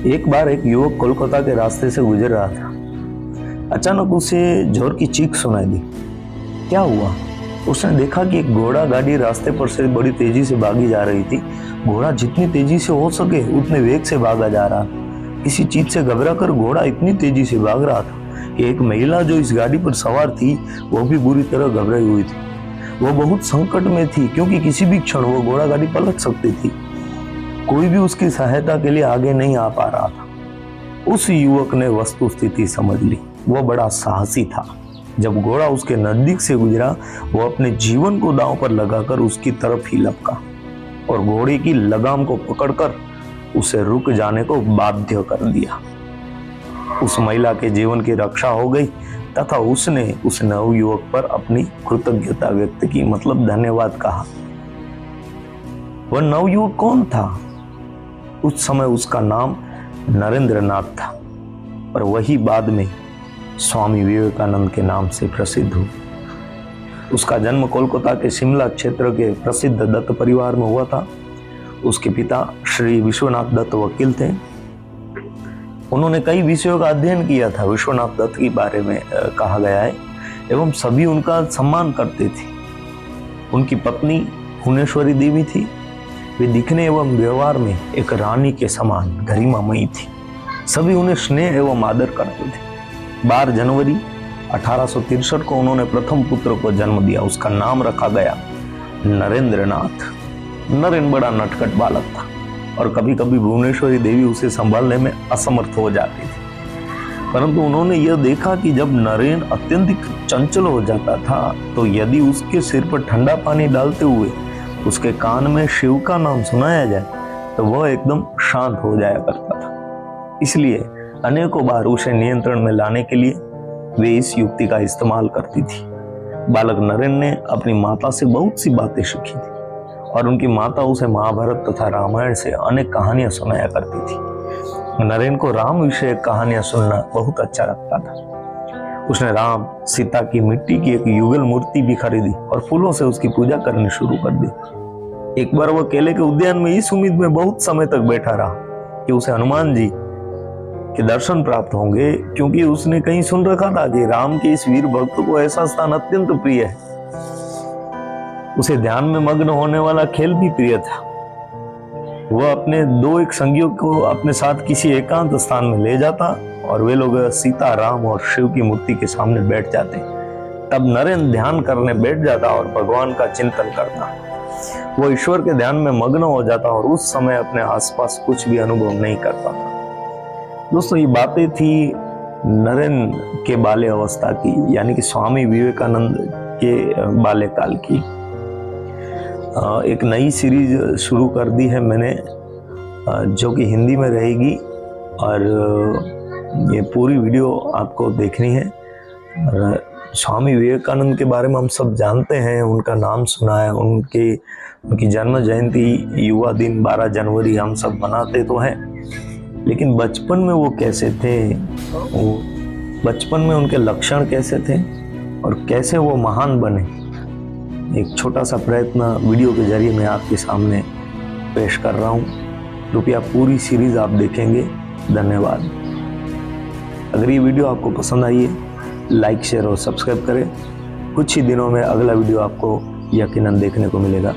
एक बार एक युवक कोलकाता के रास्ते से गुजर रहा था। अचानक उसे जोर की चीख सुनाई दी। क्या हुआ? उसने देखा कि एक घोड़ा गाड़ी रास्ते पर से बड़ी तेजी से भागी जा रही थी। घोड़ा जितनी तेजी से हो सके उतने वेग से भागा जा रहा। किसी चीज से घबराकर घोड़ा इतनी तेजी से भाग रहा था कि एक महिला जो इस गाड़ी पर सवार थी वो भी बुरी तरह घबराई हुई थी। वो बहुत संकट में थी क्योंकि किसी भी क्षण वो घोड़ा गाड़ी पलट सकती थी। कोई भी उसकी सहायता के लिए आगे नहीं आ पा रहा था। उस युवक ने वस्तु स्थिति समझ ली। वो बड़ा साहसी था। जब घोड़ा उसके नजदीक से गुजरा वो अपने जीवन को दांव पर लगाकर उसकी तरफ ही लपका और घोड़े की लगाम को पकड़कर उसे रुक जाने को बाध्य कर दिया। उस महिला के जीवन की रक्षा हो गई तथा उसने उस नवयुवक पर अपनी कृतज्ञता व्यक्त की, मतलब धन्यवाद कहा। वह नवयुवक कौन था? उस समय उसका नाम नरेंद्र नाथ था और वही बाद में स्वामी विवेकानंद के नाम से प्रसिद्ध हुआ। उसका जन्म कोलकाता के शिमला क्षेत्र के प्रसिद्ध दत्त परिवार में हुआ था। उसके पिता श्री विश्वनाथ दत्त वकील थे। उन्होंने कई विषयों का अध्ययन किया था। विश्वनाथ दत्त के बारे में कहा गया है एवं सभी उनका सम्मान करते थे। उनकी पत्नी भुवनेश्वरी देवी थी। वे दिखने एवं व्यवहार में एक रानी के समान गरिमामयी थी। सभी उन्हें स्नेह एवं आदर करते थे। 12 जनवरी 1863 को उन्होंने प्रथम पुत्र को जन्म दिया। उसका नाम रखा गया नरेंद्र नाथ। नरेन बड़ा नटखट बालक था और कभी कभी भुवनेश्वरी देवी उसे संभालने में असमर्थ हो जाती थी। परंतु उन्होंने यह देखा कि जब नरेन अत्यधिक चंचल हो जाता था तो यदि उसके सिर पर ठंडा पानी डालते हुए उसके कान में शिव का नाम सुनाया जाए तो वह एकदम शांत हो जाया करता था। इसलिए अनेकों बार उसे नियंत्रण में लाने के लिए वे इस युक्ति का इस्तेमाल करती थी। बालक नरेन ने अपनी माता से बहुत सी बातें सीखी थी और उनकी माता उसे महाभारत तथा रामायण से अनेक कहानियां सुनाया करती थी। नरेन को राम विषयक कहानियां सुनना बहुत अच्छा लगता था। उसने राम सीता की मिट्टी की एक युगल मूर्ति भी खरीदी और फूलों से उसकी पूजा करनी शुरू कर दी। एक बार वह केले के उद्यान में इस उम्मीद में बहुत समय तक बैठा रहा कि उसे हनुमान जी के दर्शन प्राप्त होंगे, क्योंकि उसने कहीं सुन रखा था कि राम के इस वीर भक्त को ऐसा स्थान अत्यंत प्रिय है। उसे ध्यान में मग्न होने वाला खेल भी प्रिय था। वह अपने 2 एक संगियों को अपने साथ किसी एकांत स्थान में ले जाता और वे लोग सीता, राम और शिव की मूर्ति के सामने बैठ जाते। तब नरेन ध्यान करने बैठ जाता और भगवान का चिंतन करता। वो ईश्वर के ध्यान में मग्न हो जाता और उस समय अपने आसपास कुछ भी अनुभव नहीं कर पाता। दोस्तों, ये बातें थी नरेन के बाल्य अवस्था की, यानी कि स्वामी विवेकानंद के बाल्यकाल की। एक नई सीरीज शुरू कर दी है मैंने, जो कि हिंदी में रहेगी और ये पूरी वीडियो आपको देखनी है। और स्वामी विवेकानंद के बारे में हम सब जानते हैं, उनका नाम सुना है। उनकी जन्म जयंती युवा दिन 12 जनवरी हम सब मनाते तो हैं, लेकिन बचपन में वो कैसे थे, बचपन में उनके लक्षण कैसे थे और कैसे वो महान बने, एक छोटा सा प्रयत्न वीडियो के जरिए मैं आपके सामने पेश कर रहा हूँ। कृपया पूरी सीरीज आप देखेंगे। धन्यवाद। अगर ये वीडियो आपको पसंद आई है, लाइक, शेयर और सब्सक्राइब करें। कुछ ही दिनों में अगला वीडियो आपको यकीनन देखने को मिलेगा।